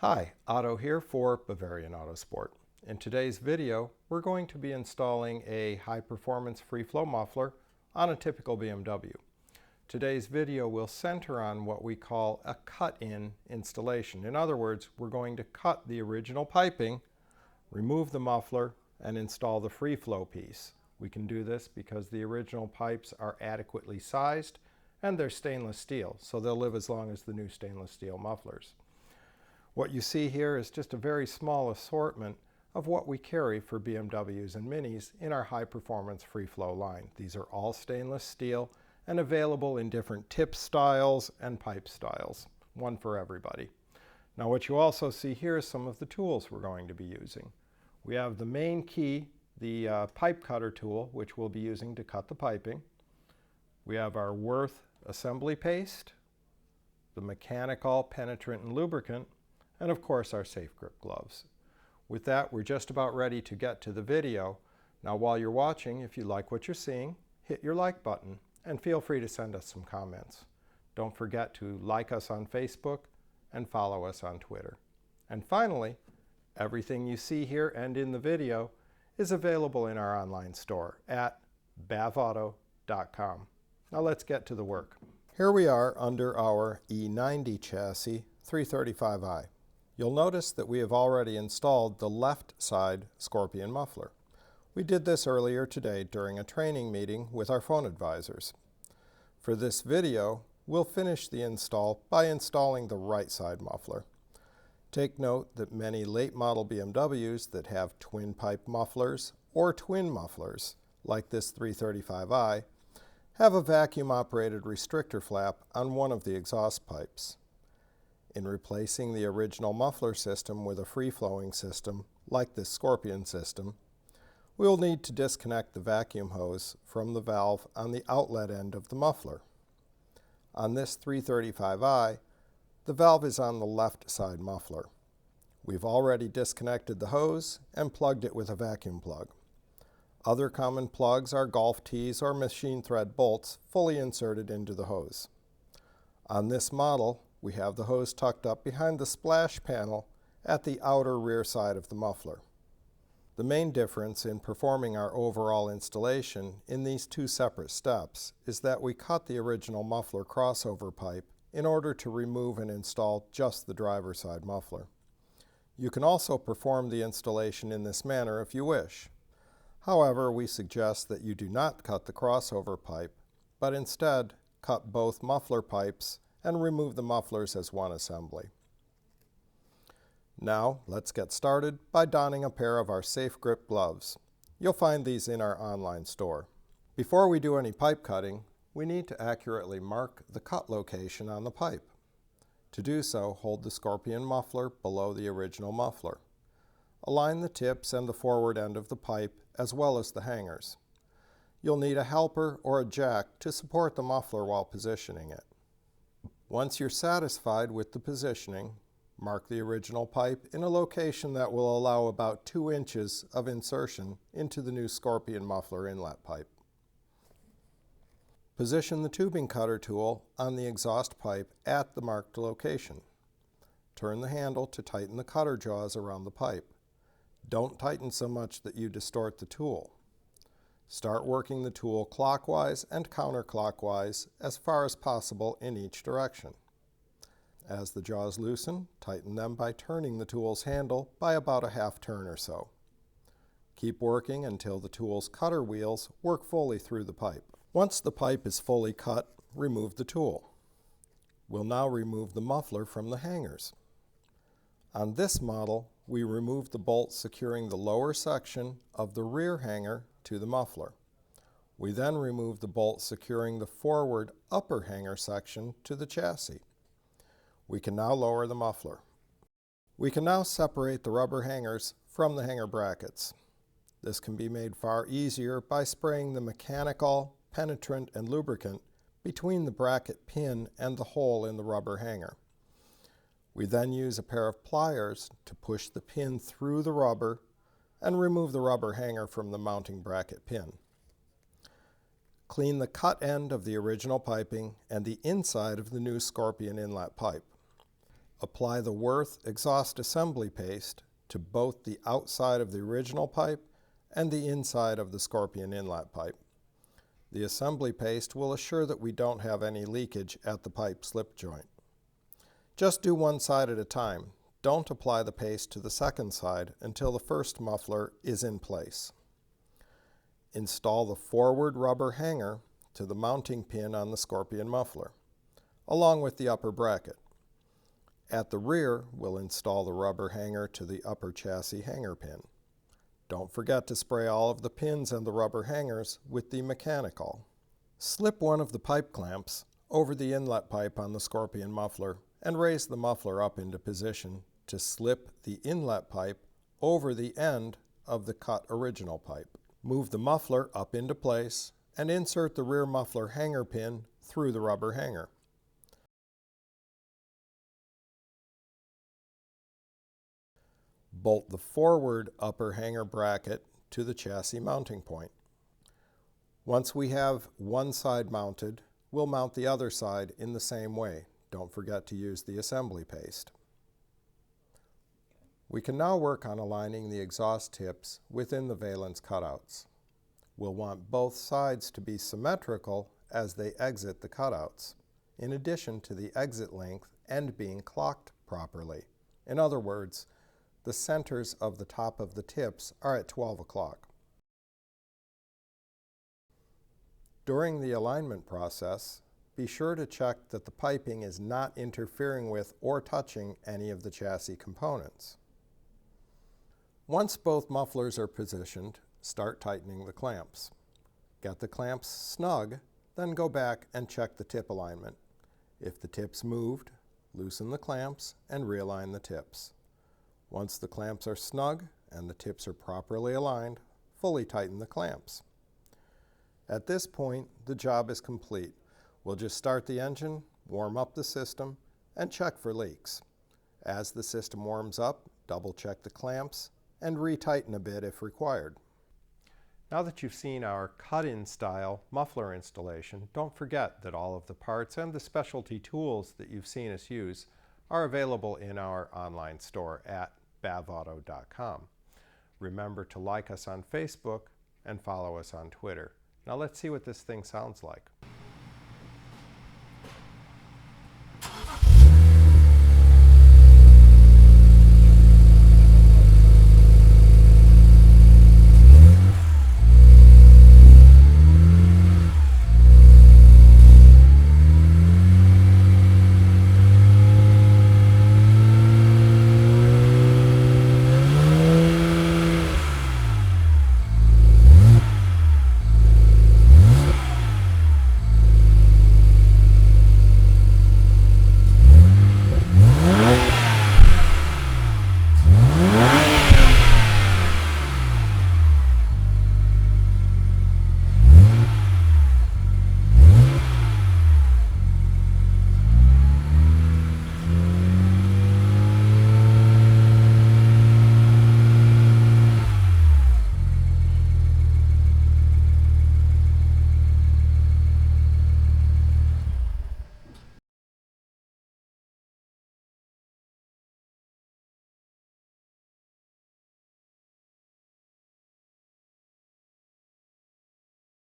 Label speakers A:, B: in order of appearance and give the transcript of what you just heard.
A: Hi, Otto here for Bavarian Autosport. In today's video, we're going to be installing a high-performance free-flow muffler on a typical BMW. Today's video will center on what we call a cut-in installation. In other words, we're going to cut the original piping, remove the muffler, and install the free-flow piece. We can do this because the original pipes are adequately sized and they're stainless steel, so they'll live as long as the new stainless steel mufflers. What you see here is just a very small assortment of what we carry for BMWs and Minis in our high-performance free-flow line. These are all stainless steel and available in different tip styles and pipe styles, one for everybody. Now what you also see here is some of the tools we're going to be using. We have the main key, the pipe cutter tool, which we'll be using to cut the piping. We have our Worth assembly paste, the mechanical penetrant and lubricant, and of course our safe grip gloves. With that, we're just about ready to get to the video. Now while you're watching, if you like what you're seeing, hit your like button and feel free to send us some comments. Don't forget to like us on Facebook and follow us on Twitter. And finally, everything you see here and in the video is available in our online store at bavauto.com. Now let's get to the work. Here we are under our E90 chassis 335i. You'll notice that we have already installed the left side Scorpion muffler. We did this earlier today during a training meeting with our phone advisors. For this video, we'll finish the install by installing the right side muffler. Take note that many late model BMWs that have twin pipe mufflers or twin mufflers, like this 335i, have a vacuum operated restrictor flap on one of the exhaust pipes. In replacing the original muffler system with a free-flowing system, like this Scorpion system, we'll need to disconnect the vacuum hose from the valve on the outlet end of the muffler. On this 335i, the valve is on the left side muffler. We've already disconnected the hose and plugged it with a vacuum plug. Other common plugs are golf tees or machine thread bolts fully inserted into the hose. On this model, we have the hose tucked up behind the splash panel at the outer rear side of the muffler. The main difference in performing our overall installation in these two separate steps is that we cut the original muffler crossover pipe in order to remove and install just the driver's side muffler. You can also perform the installation in this manner if you wish. However, we suggest that you do not cut the crossover pipe, but instead cut both muffler pipes and remove the mufflers as one assembly. Now, let's get started by donning a pair of our safe grip gloves. You'll find these in our online store. Before we do any pipe cutting, we need to accurately mark the cut location on the pipe. To do so, hold the Scorpion muffler below the original muffler. Align the tips and the forward end of the pipe as well as the hangers. You'll need a helper or a jack to support the muffler while positioning it. Once you're satisfied with the positioning, mark the original pipe in a location that will allow about 2 inches of insertion into the new Scorpion muffler inlet pipe. Position the tubing cutter tool on the exhaust pipe at the marked location. Turn the handle to tighten the cutter jaws around the pipe. Don't tighten so much that you distort the tool. Start working the tool clockwise and counterclockwise as far as possible in each direction. As the jaws loosen, tighten them by turning the tool's handle by about a half turn or so. Keep working until the tool's cutter wheels work fully through the pipe. Once the pipe is fully cut, remove the tool. We'll now remove the muffler from the hangers. On this model, we remove the bolt securing the lower section of the rear hanger to the muffler. We then remove the bolt securing the forward upper hanger section to the chassis. We can now lower the muffler. We can now separate the rubber hangers from the hanger brackets. This can be made far easier by spraying the mechanical, penetrant, and lubricant between the bracket pin and the hole in the rubber hanger. We then use a pair of pliers to push the pin through the rubber and remove the rubber hanger from the mounting bracket pin. Clean the cut end of the original piping and the inside of the new Scorpion inlet pipe. Apply the Worth exhaust assembly paste to both the outside of the original pipe and the inside of the Scorpion inlet pipe. The assembly paste will assure that we don't have any leakage at the pipe slip joint. Just do one side at a time. Don't apply the paste to the second side until the first muffler is in place. Install the forward rubber hanger to the mounting pin on the Scorpion muffler, along with the upper bracket. At the rear, we'll install the rubber hanger to the upper chassis hanger pin. Don't forget to spray all of the pins and the rubber hangers with the mechanical. Slip one of the pipe clamps over the inlet pipe on the Scorpion muffler and raise the muffler up into position to slip the inlet pipe over the end of the cut original pipe. Move the muffler up into place and insert the rear muffler hanger pin through the rubber hanger. Bolt the forward upper hanger bracket to the chassis mounting point. Once we have one side mounted, we'll mount the other side in the same way. Don't forget to use the assembly paste. We can now work on aligning the exhaust tips within the valance cutouts. We'll want both sides to be symmetrical as they exit the cutouts, in addition to the exit length end being clocked properly. In other words, the centers of the top of the tips are at 12 o'clock. During the alignment process, be sure to check that the piping is not interfering with or touching any of the chassis components. Once both mufflers are positioned, start tightening the clamps. Get the clamps snug, then go back and check the tip alignment. If the tips moved, loosen the clamps and realign the tips. Once the clamps are snug and the tips are properly aligned, fully tighten the clamps. At this point, the job is complete. We'll just start the engine, warm up the system, and check for leaks. As the system warms up, double check the clamps and retighten a bit if required. Now that you've seen our cut-in style muffler installation, don't forget that all of the parts and the specialty tools that you've seen us use are available in our online store at bavauto.com. Remember to like us on Facebook and follow us on Twitter. Now let's see what this thing sounds like.